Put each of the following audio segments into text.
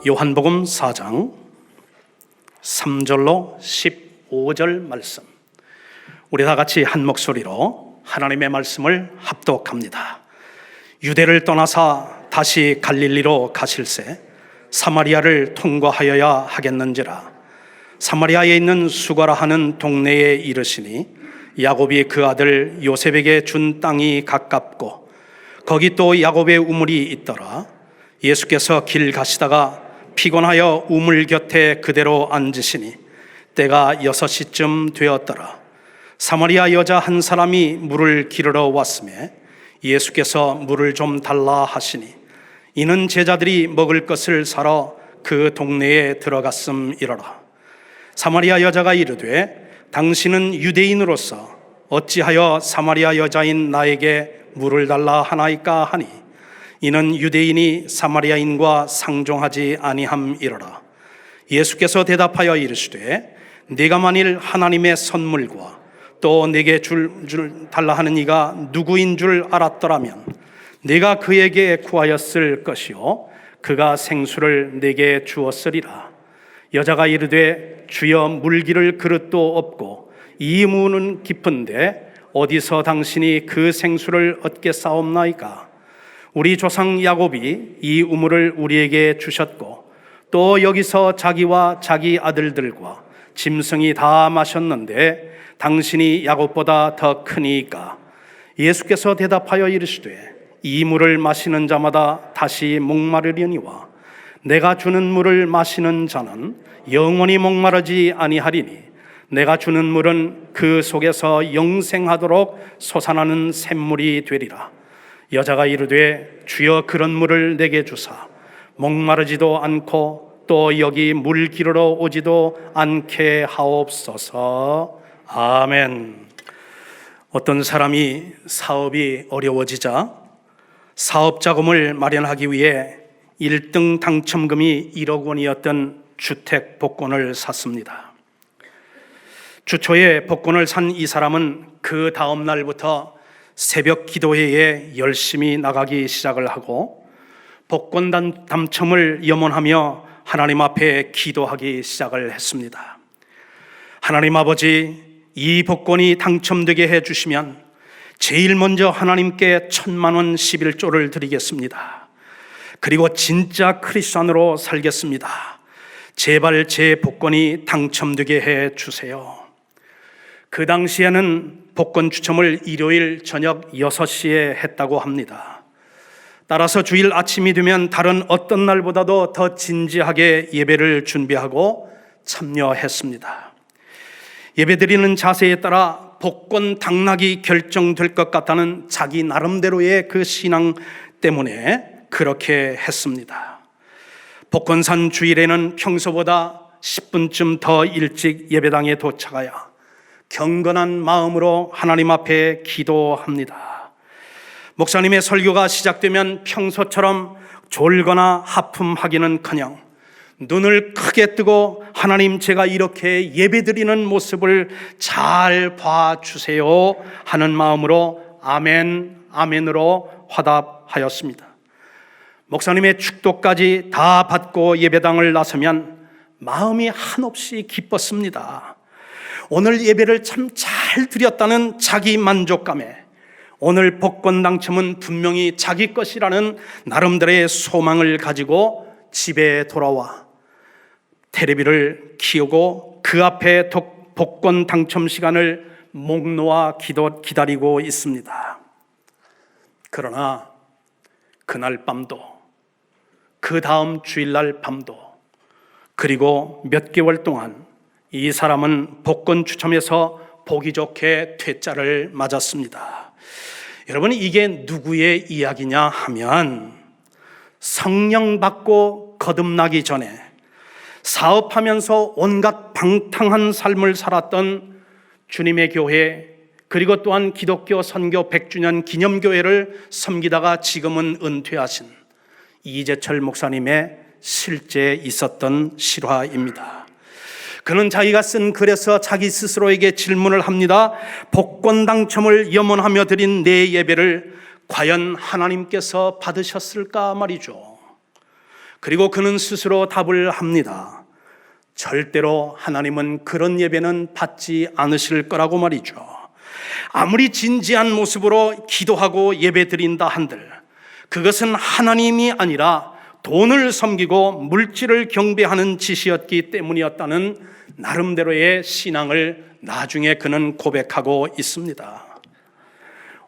요한복음 4장 3절로 15절 말씀, 우리 다 같이 한 목소리로 하나님의 말씀을 합독합니다. 유대를 떠나사 다시 갈릴리로 가실새 사마리아를 통과하여야 하겠는지라. 사마리아에 있는 수가라 하는 동네에 이르시니 야곱이 그 아들 요셉에게 준 땅이 가깝고 거기 또 야곱의 우물이 있더라. 예수께서 길 가시다가 피곤하여 우물 곁에 그대로 앉으시니 때가 6시쯤 되었더라. 사마리아 여자 한 사람이 물을 기르러 왔으매 예수께서 물을 좀 달라 하시니 이는 제자들이 먹을 것을 사러 그 동네에 들어갔음이러라. 사마리아 여자가 이르되 당신은 유대인으로서 어찌하여 사마리아 여자인 나에게 물을 달라 하나이까 하니 이는 유대인이 사마리아인과 상종하지 아니함이러라. 예수께서 대답하여 이르시되 네가 만일 하나님의 선물과 또 내게 줄 달라 하는 이가 누구인 줄 알았더라면 네가 그에게 구하였을 것이요 그가 생수를 내게 주었으리라. 여자가 이르되 주여 물기를 그릇도 없고 이 문은 깊은데 어디서 당신이 그 생수를 얻겠사옵나이까? 우리 조상 야곱이 이 우물을 우리에게 주셨고 또 여기서 자기와 자기 아들들과 짐승이 다 마셨는데 당신이 야곱보다 더 크니까? 예수께서 대답하여 이르시되 이 물을 마시는 자마다 다시 목마르려니와 내가 주는 물을 마시는 자는 영원히 목마르지 아니하리니 내가 주는 물은 그 속에서 영생하도록 솟아나는 샘물이 되리라. 여자가 이르되 주여 그런 물을 내게 주사 목마르지도 않고 또 여기 물 기르러 오지도 않게 하옵소서. 아멘. 어떤 사람이 사업이 어려워지자 사업 자금을 마련하기 위해 1등 당첨금이 1억 원이었던 주택 복권을 샀습니다. 주초에 복권을 산 이 사람은 그 다음 날부터 새벽 기도회에 열심히 나가기 시작을 하고 복권 당첨을 염원하며 하나님 앞에 기도하기 시작을 했습니다. 하나님 아버지, 이 복권이 당첨되게 해주시면 제일 먼저 하나님께 1,000,000원 11조를 드리겠습니다. 그리고 진짜 크리스찬으로 살겠습니다. 제발 제 복권이 당첨되게 해주세요. 그 당시에는 복권 추첨을 일요일 저녁 6시에 했다고 합니다. 따라서 주일 아침이 되면 다른 어떤 날보다도 더 진지하게 예배를 준비하고 참여했습니다. 예배드리는 자세에 따라 복권 당락이 결정될 것 같다는 자기 나름대로의 그 신앙 때문에 그렇게 했습니다. 복권 산 주일에는 평소보다 10분쯤 더 일찍 예배당에 도착하여 경건한 마음으로 하나님 앞에 기도합니다. 목사님의 설교가 시작되면 평소처럼 졸거나 하품하기는커녕 눈을 크게 뜨고 하나님, 제가 이렇게 예배드리는 모습을 잘 봐주세요 하는 마음으로 아멘, 아멘으로 화답하였습니다. 목사님의 축도까지 다 받고 예배당을 나서면 마음이 한없이 기뻤습니다. 오늘 예배를 참 잘 드렸다는 자기 만족감에 오늘 복권 당첨은 분명히 자기 것이라는 나름대로의 소망을 가지고 집에 돌아와 텔레비를 키우고 그 앞에 복권 당첨 시간을 목 놓아 기다리고 있습니다. 그러나 그날 밤도, 그 다음 주일날 밤도, 그리고 몇 개월 동안 이 사람은 복권 추첨에서 보기 좋게 퇴짜를 맞았습니다. 여러분, 이게 누구의 이야기냐 하면 성령 받고 거듭나기 전에 사업하면서 온갖 방탕한 삶을 살았던 주님의 교회, 그리고 또한 기독교 선교 100주년 기념교회를 섬기다가 지금은 은퇴하신 이재철 목사님의 실제 있었던 실화입니다. 그는 자기가 쓴 글에서 자기 스스로에게 질문을 합니다. 복권 당첨을 염원하며 드린 내 예배를 과연 하나님께서 받으셨을까 말이죠. 그리고 그는 스스로 답을 합니다. 절대로 하나님은 그런 예배는 받지 않으실 거라고 말이죠. 아무리 진지한 모습으로 기도하고 예배 드린다 한들 그것은 하나님이 아니라 돈을 섬기고 물질을 경배하는 짓이었기 때문이었다는 나름대로의 신앙을 나중에 그는 고백하고 있습니다.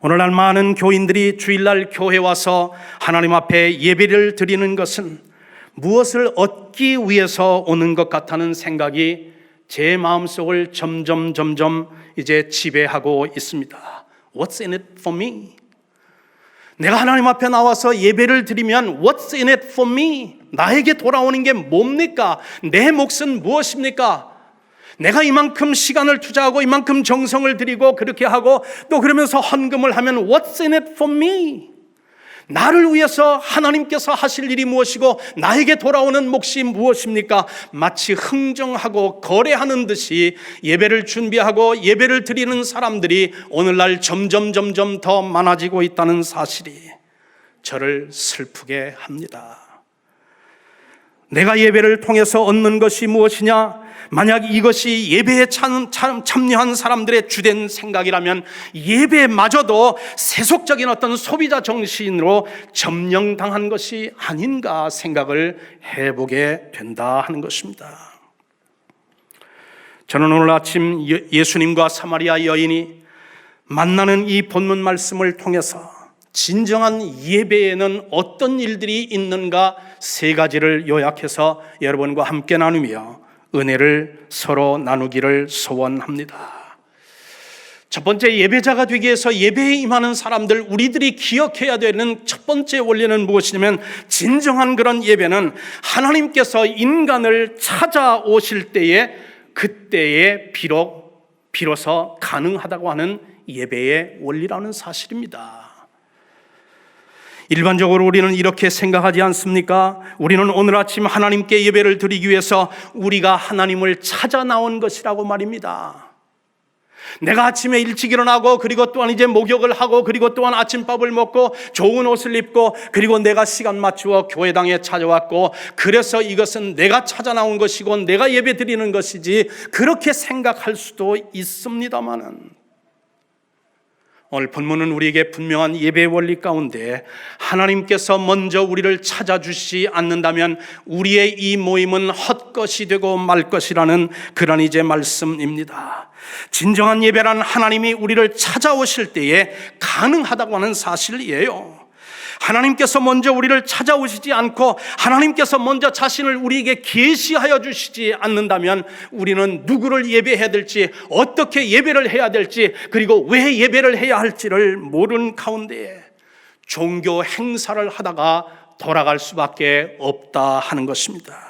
오늘날 많은 교인들이 주일날 교회에 와서 하나님 앞에 예배를 드리는 것은 무엇을 얻기 위해서 오는 것 같다는 생각이 제 마음속을 점점 이제 지배하고 있습니다. What's in it for me? 내가 하나님 앞에 나와서 예배를 드리면 What's in it for me? 나에게 돌아오는 게 뭡니까? 내 몫은 무엇입니까? 내가 이만큼 시간을 투자하고 이만큼 정성을 들이고 그렇게 하고 또 그러면서 헌금을 하면 What's in it for me? 나를 위해서 하나님께서 하실 일이 무엇이고 나에게 돌아오는 몫이 무엇입니까? 마치 흥정하고 거래하는 듯이 예배를 준비하고 예배를 드리는 사람들이 오늘날 점점 더 많아지고 있다는 사실이 저를 슬프게 합니다. 내가 예배를 통해서 얻는 것이 무엇이냐? 만약 이것이 예배에 참여한 사람들의 주된 생각이라면 예배마저도 세속적인 어떤 소비자 정신으로 점령당한 것이 아닌가 생각을 해보게 된다 하는 것입니다. 저는 오늘 아침 예수님과 사마리아 여인이 만나는 이 본문 말씀을 통해서 진정한 예배에는 어떤 일들이 있는가 세 가지를 요약해서 여러분과 함께 나누며 은혜를 서로 나누기를 소원합니다. 첫 번째, 예배자가 되기 위해서 예배에 임하는 사람들, 우리들이 기억해야 되는 첫 번째 원리는 무엇이냐면 진정한 그런 예배는 하나님께서 인간을 찾아오실 때에 그때에 비로소 가능하다고 하는 예배의 원리라는 사실입니다. 일반적으로 우리는 이렇게 생각하지 않습니까? 우리는 오늘 아침 하나님께 예배를 드리기 위해서 우리가 하나님을 찾아 나온 것이라고 말입니다. 내가 아침에 일찍 일어나고 그리고 또한 이제 목욕을 하고 그리고 또한 아침밥을 먹고 좋은 옷을 입고 그리고 내가 시간 맞추어 교회당에 찾아왔고 그래서 이것은 내가 찾아 나온 것이고 내가 예배 드리는 것이지 그렇게 생각할 수도 있습니다만은 오늘 본문은 우리에게 분명한 예배의 원리 가운데 하나님께서 먼저 우리를 찾아주시지 않는다면 우리의 이 모임은 헛것이 되고 말 것이라는 그런 이제 말씀입니다. 진정한 예배란 하나님이 우리를 찾아오실 때에 가능하다고 하는 사실이에요. 하나님께서 먼저 우리를 찾아오시지 않고 하나님께서 먼저 자신을 우리에게 계시하여 주시지 않는다면 우리는 누구를 예배해야 될지 어떻게 예배를 해야 될지 그리고 왜 예배를 해야 할지를 모르는 가운데에 종교 행사를 하다가 돌아갈 수밖에 없다 하는 것입니다.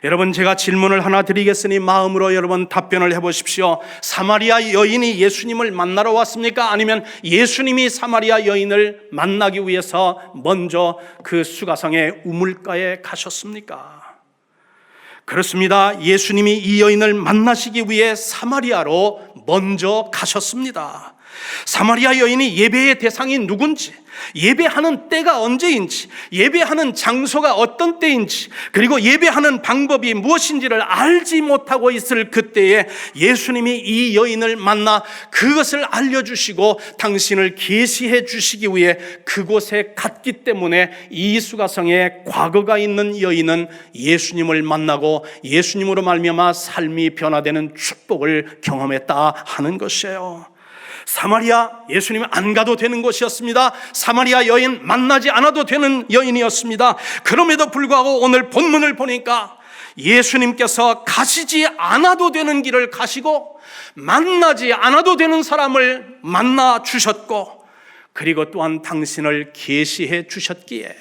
여러분, 제가 질문을 하나 드리겠으니 마음으로 여러분 답변을 해보십시오. 사마리아 여인이 예수님을 만나러 왔습니까? 아니면 예수님이 사마리아 여인을 만나기 위해서 먼저 그 수가성의 우물가에 가셨습니까? 그렇습니다. 예수님이 이 여인을 만나시기 위해 사마리아로 먼저 가셨습니다. 사마리아 여인이 예배의 대상이 누군지, 예배하는 때가 언제인지, 예배하는 장소가 어떤 때인지, 그리고 예배하는 방법이 무엇인지를 알지 못하고 있을 그때에 예수님이 이 여인을 만나 그것을 알려주시고 당신을 계시해 주시기 위해 그곳에 갔기 때문에 이 수가성에 과거가 있는 여인은 예수님을 만나고 예수님으로 말미암아 삶이 변화되는 축복을 경험했다 하는 것이에요. 사마리아, 예수님은 안 가도 되는 곳이었습니다. 사마리아 여인, 만나지 않아도 되는 여인이었습니다. 그럼에도 불구하고 오늘 본문을 보니까 예수님께서 가시지 않아도 되는 길을 가시고 만나지 않아도 되는 사람을 만나 주셨고 그리고 또한 당신을 계시해 주셨기에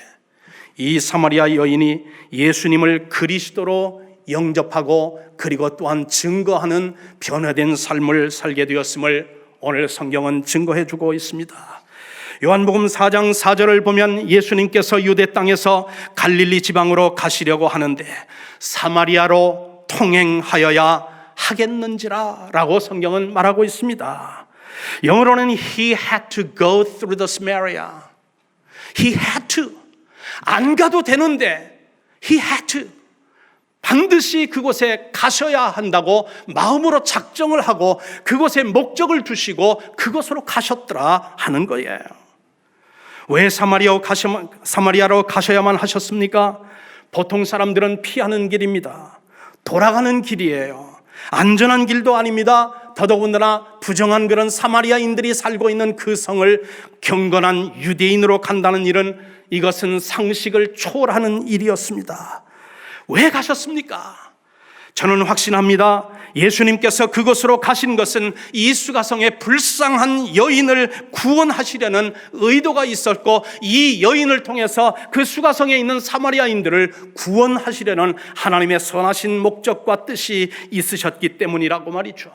이 사마리아 여인이 예수님을 그리스도로 영접하고 그리고 또한 증거하는 변화된 삶을 살게 되었음을 오늘 성경은 증거해 주고 있습니다. 요한복음 4장 4절을 보면 예수님께서 유대 땅에서 갈릴리 지방으로 가시려고 하는데 사마리아로 통행하여야 하겠는지라 라고 성경은 말하고 있습니다. 영어로는 He had to go through the Samaria. He had to. 안 가도 되는데 he had to, 반드시 그곳에 가셔야 한다고 마음으로 작정을 하고 그곳에 목적을 두시고 그곳으로 가셨더라 하는 거예요. 왜 사마리아로 가셔야만 하셨습니까? 보통 사람들은 피하는 길입니다. 돌아가는 길이에요. 안전한 길도 아닙니다. 더더군다나 부정한 그런 사마리아인들이 살고 있는 그 성을 경건한 유대인으로 간다는 일은, 이것은 상식을 초월하는 일이었습니다. 왜 가셨습니까? 저는 확신합니다. 예수님께서 그곳으로 가신 것은 이 수가성의 불쌍한 여인을 구원하시려는 의도가 있었고, 이 여인을 통해서 그 수가성에 있는 사마리아인들을 구원하시려는 하나님의 선하신 목적과 뜻이 있으셨기 때문이라고 말이죠.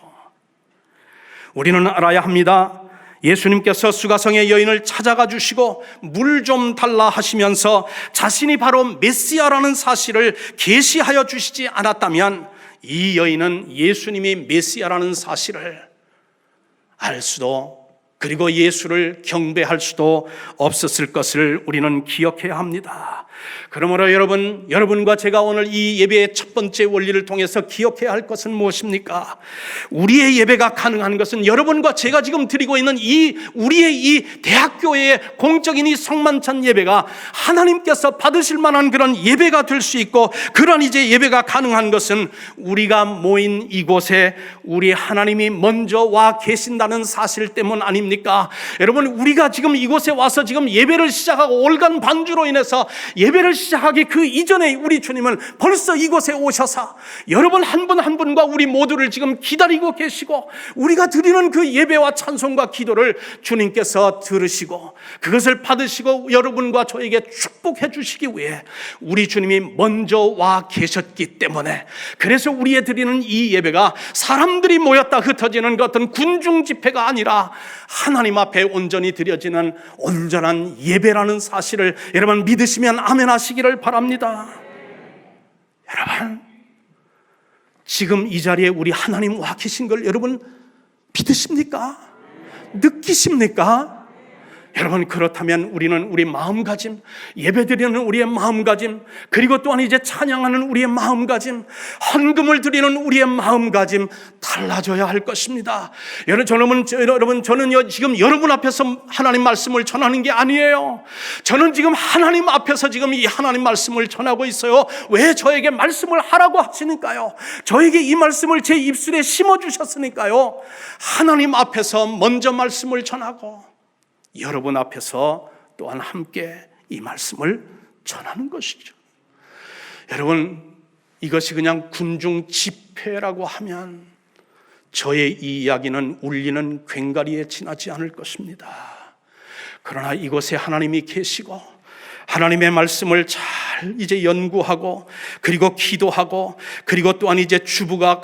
우리는 알아야 합니다. 예수님께서 수가성의 여인을 찾아가 주시고 물 좀 달라 하시면서 자신이 바로 메시아라는 사실을 계시하여 주시지 않았다면 이 여인은 예수님이 메시아라는 사실을 알 수도, 그리고 예수를 경배할 수도 없었을 것을 우리는 기억해야 합니다. 그러므로 여러분과 제가 오늘 이 예배의 첫 번째 원리를 통해서 기억해야 할 것은 무엇입니까? 우리의 예배가 가능한 것은 여러분과 제가 지금 드리고 있는 우리의 이 대학교의 공적인 이 성만찬 예배가 하나님께서 받으실 만한 그런 예배가 될 수 있고, 그런 이제 예배가 가능한 것은 우리가 모인 이곳에 우리 하나님이 먼저 와 계신다는 사실 때문 아닙니까? 여러분, 우리가 지금 이곳에 와서 지금 예배를 시작하고 올간 반주로 인해서 예배를 시작하기 그 이전에 우리 주님은 벌써 이곳에 오셔서 여러분 한 분 한 분과 우리 모두를 지금 기다리고 계시고, 우리가 드리는 그 예배와 찬송과 기도를 주님께서 들으시고 그것을 받으시고 여러분과 저에게 축복해 주시기 위해 우리 주님이 먼저 와 계셨기 때문에, 그래서 우리의 드리는 이 예배가 사람들이 모였다 흩어지는 그 어떤 군중 집회가 아니라 하나님 앞에 온전히 드려지는 온전한 예배라는 사실을 여러분 믿으시면 아멘 하시기를 바랍니다. 여러분, 지금 이 자리에 우리 하나님 와 계신 걸 여러분 믿으십니까? 느끼십니까? 여러분, 그렇다면 우리는 우리 마음가짐, 예배드리는 우리의 마음가짐, 그리고 또한 이제 찬양하는 우리의 마음가짐, 헌금을 드리는 우리의 마음가짐 달라져야 할 것입니다. 여러분, 저는 지금 여러분 앞에서 하나님 말씀을 전하는 게 아니에요. 저는 지금 하나님 앞에서 지금 이 하나님 말씀을 전하고 있어요. 왜? 저에게 말씀을 하라고 하시니까요. 저에게 이 말씀을 제 입술에 심어주셨으니까요. 하나님 앞에서 먼저 말씀을 전하고 여러분 앞에서 또한 함께 이 말씀을 전하는 것이죠. 여러분, 이것이 그냥 군중 집회라고 하면 저의 이 이야기는 울리는 괭가리에 지나지 않을 것입니다. 그러나 이곳에 하나님이 계시고 하나님의 말씀을 잘 이제 연구하고, 그리고 기도하고, 그리고 또한 이제 주부가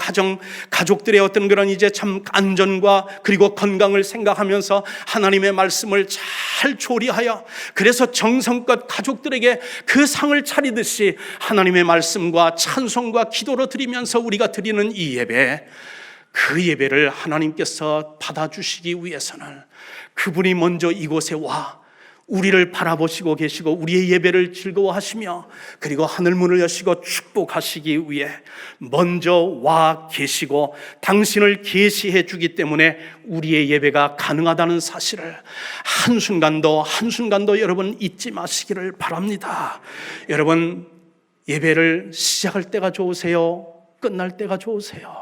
가족들의 어떤 그런 이제 참 안전과 그리고 건강을 생각하면서 하나님의 말씀을 잘 조리하여, 그래서 정성껏 가족들에게 그 상을 차리듯이 하나님의 말씀과 찬송과 기도로 드리면서 우리가 드리는 이 예배, 그 예배를 하나님께서 받아주시기 위해서는 그분이 먼저 이곳에 와 우리를 바라보시고 계시고 우리의 예배를 즐거워하시며 그리고 하늘문을 여시고 축복하시기 위해 먼저 와 계시고 당신을 계시해 주기 때문에 우리의 예배가 가능하다는 사실을 한순간도 여러분 잊지 마시기를 바랍니다. 여러분, 예배를 시작할 때가 좋으세요? 끝날 때가 좋으세요?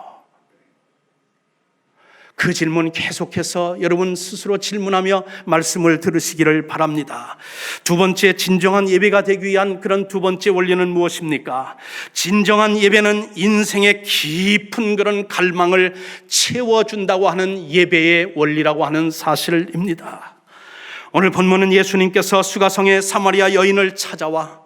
그 질문 계속해서 여러분 스스로 질문하며 말씀을 들으시기를 바랍니다. 두 번째, 진정한 예배가 되기 위한 그런 두 번째 원리는 무엇입니까? 진정한 예배는 인생의 깊은 그런 갈망을 채워준다고 하는 예배의 원리라고 하는 사실입니다. 오늘 본문은 예수님께서 수가성의 사마리아 여인을 찾아와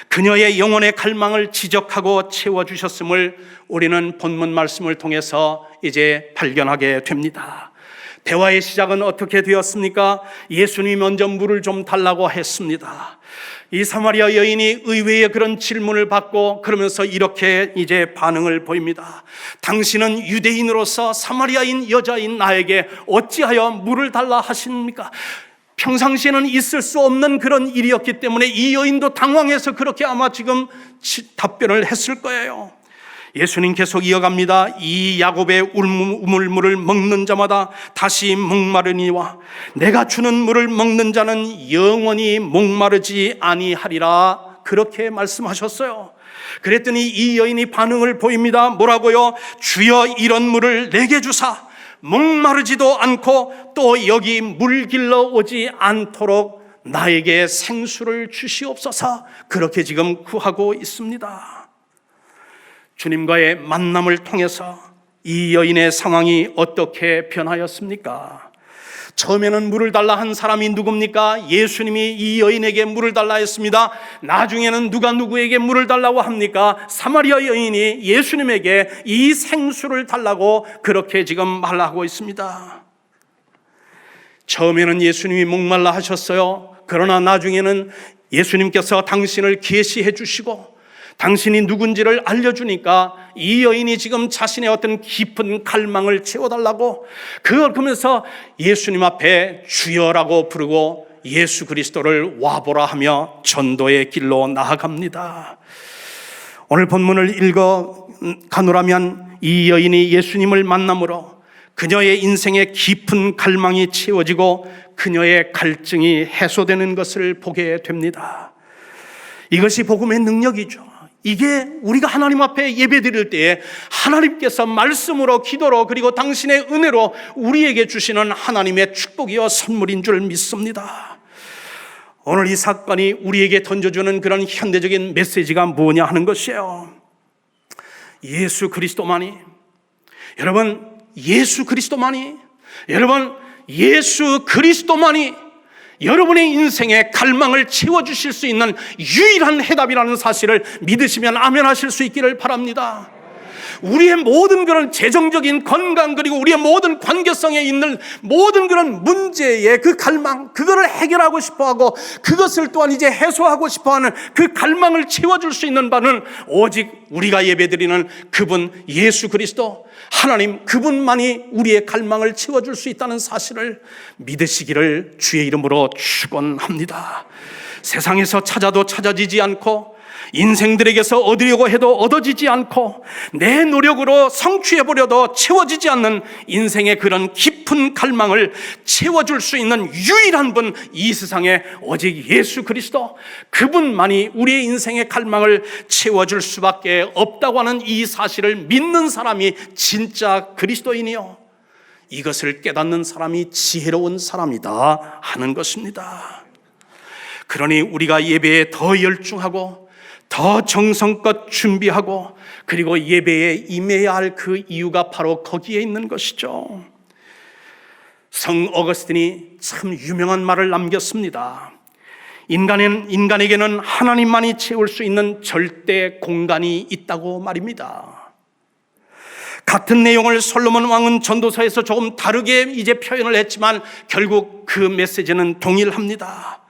그녀의 영혼의 갈망을 지적하고 채워주셨음을 우리는 본문 말씀을 통해서 이제 발견하게 됩니다. 대화의 시작은 어떻게 되었습니까? 예수님이 먼저 물을 좀 달라고 했습니다. 이 사마리아 여인이 의외의 그런 질문을 받고 그러면서 이렇게 이제 반응을 보입니다. 당신은 유대인으로서 사마리아인 여자인 나에게 어찌하여 물을 달라 하십니까? 평상시에는 있을 수 없는 그런 일이었기 때문에 이 여인도 당황해서 그렇게 아마 지금 답변을 했을 거예요. 예수님 계속 이어갑니다. 이 야곱의 우물물을 먹는 자마다 다시 목마르니와 내가 주는 물을 먹는 자는 영원히 목마르지 아니하리라. 그렇게 말씀하셨어요. 그랬더니 이 여인이 반응을 보입니다. 뭐라고요? 주여 이런 물을 내게 주사 목마르지도 않고 또 여기 물 길러 오지 않도록 나에게 생수를 주시옵소서. 그렇게 지금 구하고 있습니다. 주님과의 만남을 통해서 이 여인의 상황이 어떻게 변하였습니까? 처음에는 물을 달라 한 사람이 누굽니까? 예수님이 이 여인에게 물을 달라 했습니다. 나중에는 누가 누구에게 물을 달라고 합니까? 사마리아 여인이 예수님에게 이 생수를 달라고 그렇게 지금 말하고 있습니다. 처음에는 예수님이 목말라 하셨어요. 그러나 나중에는 예수님께서 당신을 계시해 주시고 당신이 누군지를 알려주니까 이 여인이 지금 자신의 어떤 깊은 갈망을 채워달라고 그러면서 예수님 앞에 주여라고 부르고 예수 그리스도를 와보라 하며 전도의 길로 나아갑니다. 오늘 본문을 읽어 가노라면 이 여인이 예수님을 만남으로 그녀의 인생의 깊은 갈망이 채워지고 그녀의 갈증이 해소되는 것을 보게 됩니다. 이것이 복음의 능력이죠. 이게 우리가 하나님 앞에 예배드릴 때에 하나님께서 말씀으로 기도로 그리고 당신의 은혜로 우리에게 주시는 하나님의 축복이요 선물인 줄 믿습니다. 오늘 이 사건이 우리에게 던져주는 그런 현대적인 메시지가 뭐냐 하는 것이에요. 예수 그리스도만이, 여러분 예수 그리스도만이, 여러분 예수 그리스도만이 여러분의 인생의 갈망을 채워주실 수 있는 유일한 해답이라는 사실을 믿으시면 아멘 하실 수 있기를 바랍니다. 우리의 모든 그런 재정적인 건강 그리고 우리의 모든 관계성에 있는 모든 그런 문제의 그 갈망, 그거를 해결하고 싶어하고 그것을 또한 이제 해소하고 싶어하는 그 갈망을 채워줄 수 있는 바는 오직 우리가 예배드리는 그분 예수 그리스도 하나님 그분만이 우리의 갈망을 채워줄 수 있다는 사실을 믿으시기를 주의 이름으로 축원합니다. 세상에서 찾아도 찾아지지 않고 인생들에게서 얻으려고 해도 얻어지지 않고 내 노력으로 성취해보려도 채워지지 않는 인생의 그런 깊은 갈망을 채워줄 수 있는 유일한 분, 이 세상에 오직 예수 그리스도 그분만이 우리의 인생의 갈망을 채워줄 수밖에 없다고 하는 이 사실을 믿는 사람이 진짜 그리스도인이요 이것을 깨닫는 사람이 지혜로운 사람이다 하는 것입니다. 그러니 우리가 예배에 더 열중하고 더 정성껏 준비하고 그리고 예배에 임해야 할 그 이유가 바로 거기에 있는 것이죠. 성 어거스틴이 참 유명한 말을 남겼습니다. 인간에게는 하나님만이 채울 수 있는 절대 공간이 있다고 말입니다. 같은 내용을 솔로몬 왕은 전도서에서 조금 다르게 이제 표현을 했지만 결국 그 메시지는 동일합니다.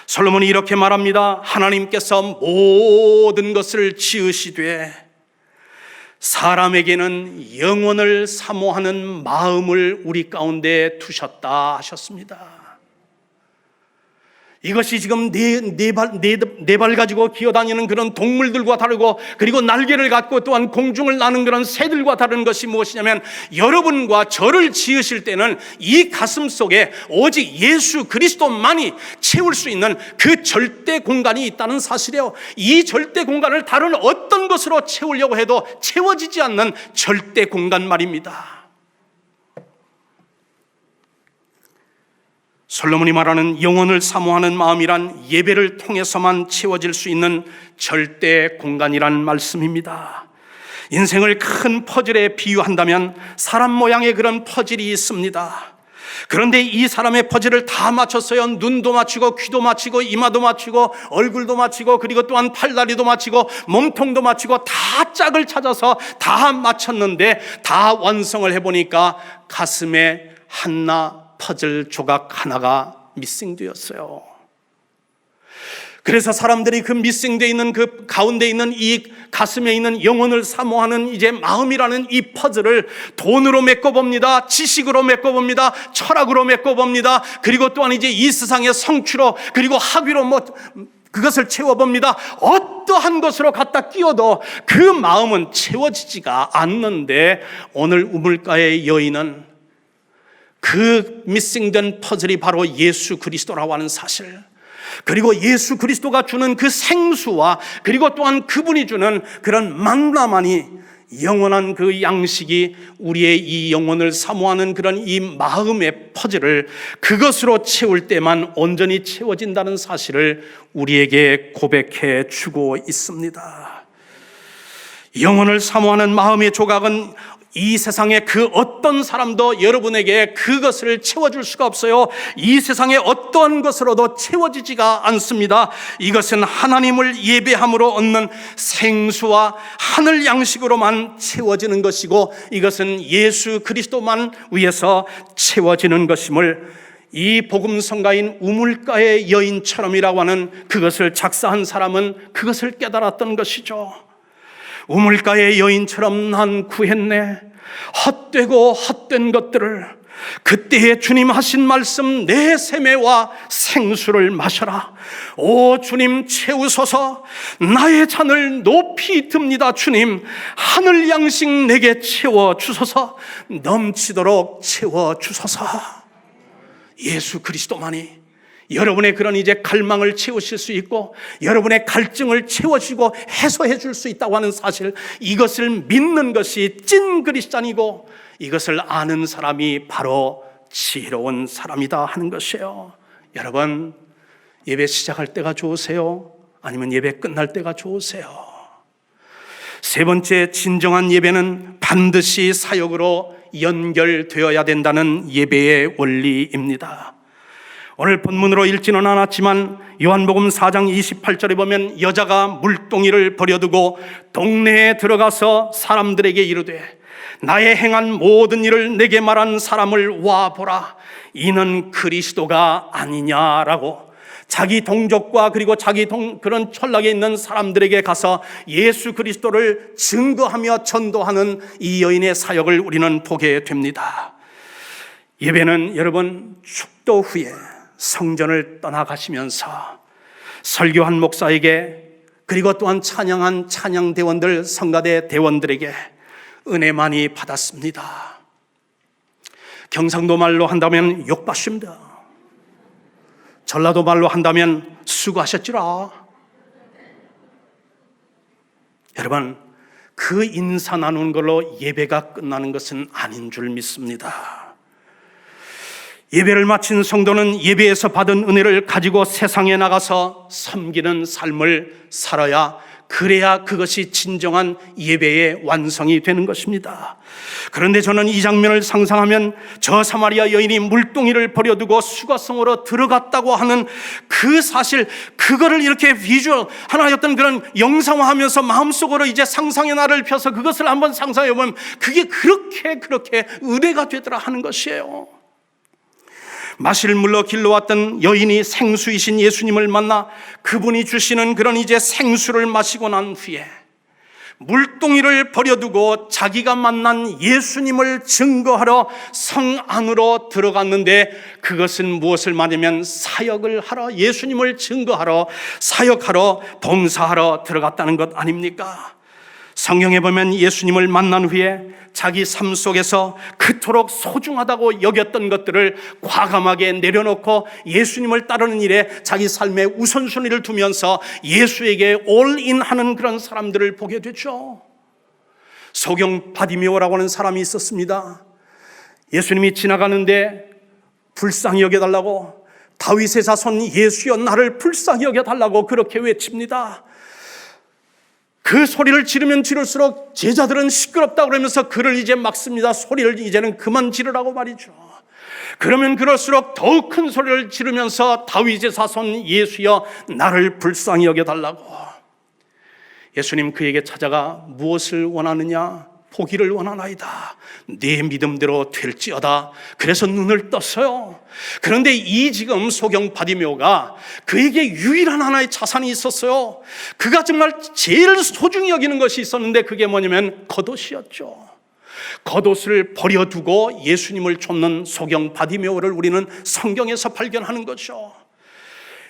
솔로몬이 이렇게 말합니다. 하나님께서 모든 것을 지으시되 사람에게는 영원을 사모하는 마음을 우리 가운데 두셨다 하셨습니다. 이것이 지금 네 발 가지고 기어다니는 그런 동물들과 다르고 그리고 날개를 갖고 또한 공중을 나는 그런 새들과 다른 것이 무엇이냐면 여러분과 저를 지으실 때는 이 가슴 속에 오직 예수 그리스도만이 채울 수 있는 그 절대 공간이 있다는 사실이에요. 이 절대 공간을 다른 어떤 것으로 채우려고 해도 채워지지 않는 절대 공간 말입니다. 솔로몬이 말하는 영혼을 사모하는 마음이란 예배를 통해서만 채워질 수 있는 절대 공간이란 말씀입니다. 인생을 큰 퍼즐에 비유한다면 사람 모양의 그런 퍼즐이 있습니다. 그런데 이 사람의 퍼즐을 다 맞췄어요. 눈도 맞추고 귀도 맞추고 이마도 맞추고 얼굴도 맞추고 그리고 또한 팔다리도 맞추고 몸통도 맞추고 다 짝을 찾아서 다 맞췄는데 다 완성을 해보니까 가슴에 하나 퍼즐 조각 하나가 미싱되었어요. 그래서 사람들이 그 미싱되어 있는 그 가운데 있는 이 가슴에 있는 영혼을 사모하는 이제 마음이라는 이 퍼즐을 돈으로 메꿔봅니다. 지식으로 메꿔봅니다. 철학으로 메꿔봅니다. 그리고 또한 이제 이 세상의 성취로, 그리고 학위로 그것을 채워봅니다. 어떠한 것으로 갖다 끼워도 그 마음은 채워지지가 않는데, 오늘 우물가의 여인은 그 미싱된 퍼즐이 바로 예수 그리스도라고 하는 사실, 그리고 예수 그리스도가 주는 그 생수와, 그리고 또한 그분이 주는 그런 만나만이, 영원한 그 양식이 우리의 이 영혼을 사모하는 그런 이 마음의 퍼즐을 그것으로 채울 때만 온전히 채워진다는 사실을 우리에게 고백해 주고 있습니다. 영혼을 사모하는 마음의 조각은 이 세상의 그 어떤 사람도 여러분에게 그것을 채워줄 수가 없어요. 이 세상의 어떤 것으로도 채워지지가 않습니다. 이것은 하나님을 예배함으로 얻는 생수와 하늘 양식으로만 채워지는 것이고, 이것은 예수 그리스도만 위해서 채워지는 것임을 이 복음성가인 우물가의 여인처럼이라고 하는 그것을 작사한 사람은 그것을 깨달았던 것이죠. 우물가의 여인처럼 난 구했네. 헛되고 헛된 것들을. 그때에 주님 하신 말씀, 내 세매와 생수를 마셔라. 오 주님, 채우소서. 나의 잔을 높이 듭니다. 주님, 하늘 양식 내게 채워주소서. 넘치도록 채워주소서. 예수 그리스도만이 여러분의 그런 이제 갈망을 채우실 수 있고, 여러분의 갈증을 채워주고 해소해 줄 수 있다고 하는 사실, 이것을 믿는 것이 찐 그리스도인이고, 이것을 아는 사람이 바로 지혜로운 사람이다 하는 것이에요. 여러분, 예배 시작할 때가 좋으세요? 아니면 예배 끝날 때가 좋으세요? 세 번째, 진정한 예배는 반드시 사역으로 연결되어야 된다는 예배의 원리입니다. 오늘 본문으로 읽지는 않았지만 요한복음 4장 28절에 보면, 여자가 물동이를 버려두고 동네에 들어가서 사람들에게 이르되, 나의 행한 모든 일을 내게 말한 사람을 와보라. 이는 그리스도가 아니냐라고 자기 동족과 그리고 자기 그런 촌락에 있는 사람들에게 가서 예수 그리스도를 증거하며 전도하는 이 여인의 사역을 우리는 보게 됩니다. 예배는 여러분, 축도 후에 성전을 떠나가시면서 설교한 목사에게, 그리고 또한 찬양한 찬양대원들, 성가대 대원들에게 은혜 많이 받았습니다. 경상도 말로 한다면 욕받습니다. 전라도 말로 한다면 수고하셨지라. 여러분, 그 인사 나누는 걸로 예배가 끝나는 것은 아닌 줄 믿습니다. 예배를 마친 성도는 예배에서 받은 은혜를 가지고 세상에 나가서 섬기는 삶을 살아야, 그래야 그것이 진정한 예배의 완성이 되는 것입니다. 그런데 저는 이 장면을 상상하면, 저 사마리아 여인이 물동이를 버려두고 수가성으로 들어갔다고 하는 그 사실, 그거를 이렇게 비주얼 하나의 어떤 그런 영상화하면서 마음속으로 이제 상상의 날을 펴서 그것을 한번 상상해 보면, 그게 그렇게 은혜가 되더라 하는 것이에요. 마실 물로 길러 왔던 여인이 생수이신 예수님을 만나 그분이 주시는 그런 이제 생수를 마시고 난 후에 물동이를 버려두고 자기가 만난 예수님을 증거하러 성 안으로 들어갔는데, 그것은 무엇을 말하면 사역을 하러, 예수님을 증거하러, 사역하러, 봉사하러 들어갔다는 것 아닙니까? 성경에 보면 예수님을 만난 후에 자기 삶 속에서 그토록 소중하다고 여겼던 것들을 과감하게 내려놓고 예수님을 따르는 일에 자기 삶의 우선순위를 두면서 예수에게 올인하는 그런 사람들을 보게 되죠. 소경 바디메오라고 하는 사람이 있었습니다. 예수님이 지나가는데 불쌍히 여겨달라고, 다윗의 자손 예수여 나를 불쌍히 여겨달라고 그렇게 외칩니다. 그 소리를 지르면 지를수록 제자들은 시끄럽다고 그러면서 그를 이제 막습니다. 소리를 이제는 그만 지르라고 말이죠. 그러면 그럴수록 더욱 큰 소리를 지르면서 다윗의 자손 예수여 나를 불쌍히 여겨달라고. 예수님 그에게 찾아가 무엇을 원하느냐? 보기를 원하나이다. 내 믿음대로 될지어다. 그래서 눈을 떴어요. 그런데 이 지금 소경 바디메오가 그에게 유일한 하나의 자산이 있었어요. 그가 정말 제일 소중히 여기는 것이 있었는데 그게 뭐냐면 겉옷이었죠. 겉옷을 버려두고 예수님을 쫓는 소경 바디메오를 우리는 성경에서 발견하는 거죠.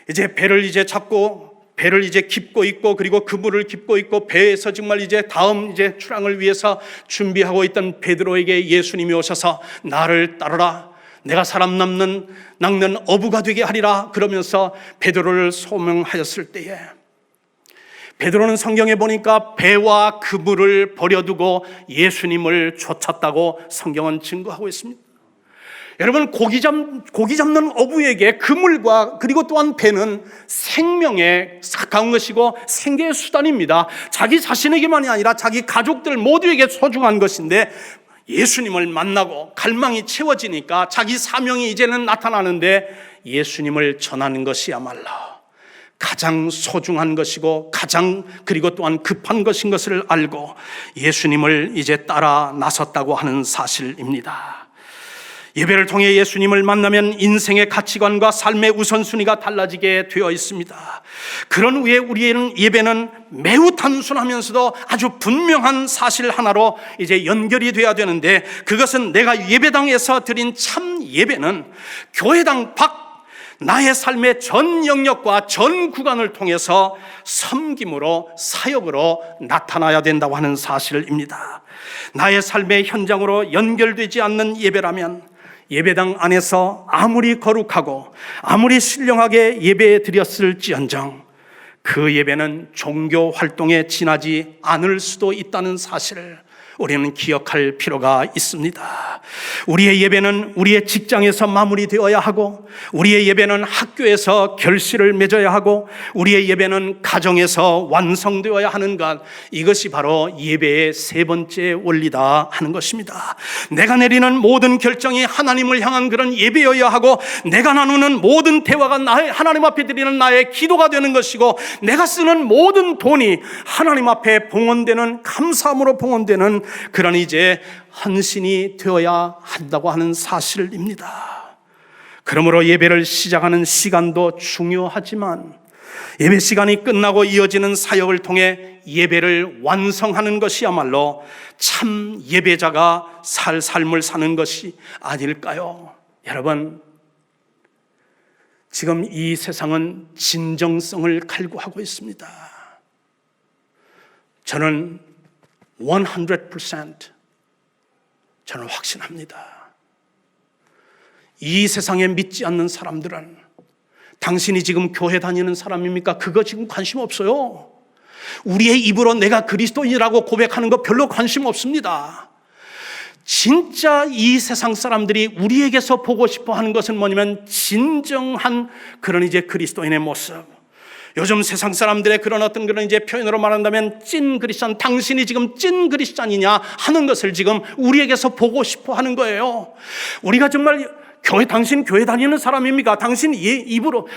이제 배를 잡고 배를 깁고 있고, 그리고 그물을 깁고 있고, 배에서 정말 다음 출항을 위해서 준비하고 있던 베드로에게 예수님이 오셔서 나를 따르라, 내가 사람 낚는 어부가 되게 하리라 그러면서 베드로를 소명하였을 때에, 베드로는 성경에 보니까 배와 그물을 버려두고 예수님을 쫓았다고 성경은 증거하고 있습니다. 여러분, 고기 잡는 어부에게 그물과 그리고 또한 배는 생명에 가까운 것이고 생계의 수단입니다. 자기 자신에게만이 아니라 자기 가족들 모두에게 소중한 것인데, 예수님을 만나고 갈망이 채워지니까 자기 사명이 이제는 나타나는데, 예수님을 전하는 것이야말로 가장 소중한 것이고 그리고 또한 급한 것인 것을 알고 예수님을 이제 따라 나섰다고 하는 사실입니다. 예배를 통해 예수님을 만나면 인생의 가치관과 삶의 우선순위가 달라지게 되어 있습니다. 그런 후에 우리의 예배는 매우 단순하면서도 아주 분명한 사실 하나로 이제 연결이 되어야 되는데, 그것은 내가 예배당에서 드린 참 예배는 교회당 밖 나의 삶의 전 영역과 전 구간을 통해서 섬김으로, 사역으로 나타나야 된다고 하는 사실입니다. 나의 삶의 현장으로 연결되지 않는 예배라면 예배당 안에서 아무리 거룩하고 아무리 신령하게 예배 드렸을지언정 그 예배는 종교 활동에 지나지 않을 수도 있다는 사실을 우리는 기억할 필요가 있습니다. 우리의 예배는 우리의 직장에서 마무리되어야 하고, 우리의 예배는 학교에서 결실을 맺어야 하고, 우리의 예배는 가정에서 완성되어야 하는 것, 이것이 바로 예배의 세 번째 원리다 하는 것입니다. 내가 내리는 모든 결정이 하나님을 향한 그런 예배여야 하고, 내가 나누는 모든 대화가 하나님 앞에 드리는 나의 기도가 되는 것이고, 내가 쓰는 모든 돈이 하나님 앞에 봉헌되는, 감사함으로 봉헌되는 그런 이제 헌신이 되어야 한다고 하는 사실입니다. 그러므로 예배를 시작하는 시간도 중요하지만, 예배 시간이 끝나고 이어지는 사역을 통해 예배를 완성하는 것이야말로 참 예배자가 살 삶을 사는 것이 아닐까요? 여러분, 지금 이 세상은 진정성을 갈구하고 있습니다. 저는 100% 저는 확신합니다. 이 세상에 믿지 않는 사람들은, 당신이 지금 교회 다니는 사람입니까? 그거 지금 관심 없어요. 우리의 입으로 내가 그리스도인이라고 고백하는 거 별로 관심 없습니다. 진짜 이 세상 사람들이 우리에게서 보고 싶어 하는 것은 뭐냐면 진정한 그런 이제 그리스도인의 모습. 요즘 세상 사람들의 그런 어떤 그런 이제 표현으로 말한다면 찐 크리스찬, 당신이 지금 찐 크리스찬이냐 하는 것을 지금 우리에게서 보고 싶어 하는 거예요. 우리가 정말 당신 교회 다니는 사람입니까? 당신 입으로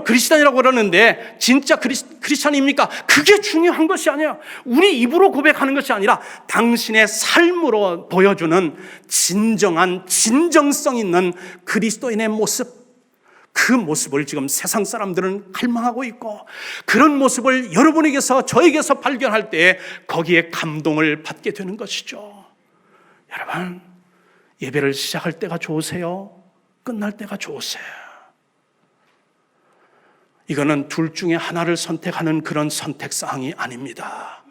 크리스찬이라고 그러는데 진짜 크리스찬입니까? 그게 중요한 것이 아니에요. 우리 입으로 고백하는 것이 아니라 당신의 삶으로 보여주는 진정한 진정성 있는 그리스도인의 모습, 그 모습을 지금 세상 사람들은 갈망하고 있고, 그런 모습을 여러분에게서 저에게서 발견할 때 거기에 감동을 받게 되는 것이죠. 여러분, 예배를 시작할 때가 좋으세요? 끝날 때가 좋으세요? 이거는 둘 중에 하나를 선택하는 그런 선택사항이 아닙니다.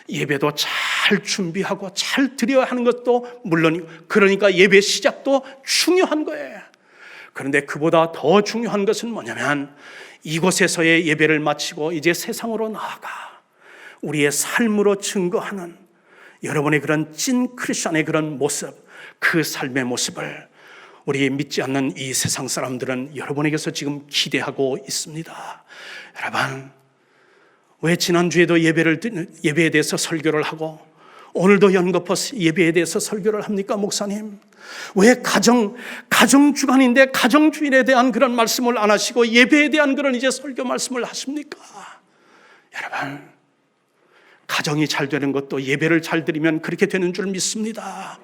예배도 잘 준비하고 잘 드려야 하는 것도 물론, 그러니까 예배 시작도 중요한 거예요. 그런데 그보다 더 중요한 것은 뭐냐면, 이곳에서의 예배를 마치고 이제 세상으로 나아가 우리의 삶으로 증거하는 여러분의 그런 찐 크리스천의 그런 모습, 그 삶의 모습을 우리 믿지 않는 이 세상 사람들은 여러분에게서 지금 기대하고 있습니다. 여러분, 왜 지난주에도 예배에 대해서 설교를 하고 오늘도 연거푸 예배에 대해서 설교를 합니까, 목사님? 왜 가정주간인데 가정주일에 대한 그런 말씀을 안 하시고 예배에 대한 그런 이제 설교 말씀을 하십니까? 여러분, 가정이 잘 되는 것도 예배를 잘 드리면 그렇게 되는 줄 믿습니다.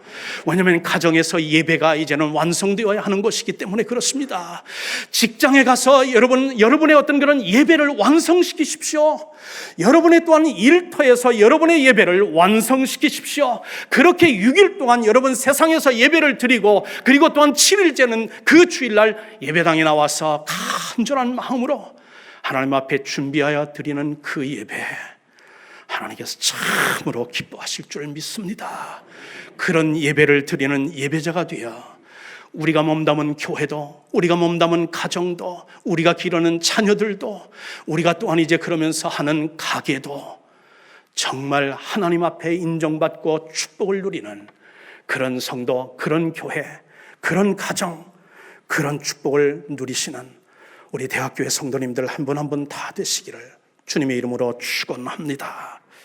왜냐하면 가정에서 예배가 이제는 완성되어야 하는 것이기 때문에 그렇습니다. 직장에 가서 여러분의 어떤 그런 예배를 완성시키십시오. 여러분의 또한 일터에서 여러분의 예배를 완성시키십시오. 그렇게 6일 동안 여러분 세상에서 예배를 드리고, 그리고 또한 7일째는 그 주일날 예배당에 나와서 간절한 마음으로 하나님 앞에 준비하여 드리는 그 예배, 하나님께서 참으로 기뻐하실 줄 믿습니다. 그런 예배를 드리는 예배자가 되어 우리가 몸담은 교회도, 우리가 몸담은 가정도, 우리가 기르는 자녀들도, 우리가 또한 이제 그러면서 하는 가게도 정말 하나님 앞에 인정받고 축복을 누리는 그런 성도, 그런 교회, 그런 가정, 그런 축복을 누리시는 우리 대학교의 성도님들 한 분 한 분 다 되시기를 주님의 이름으로 축원합니다.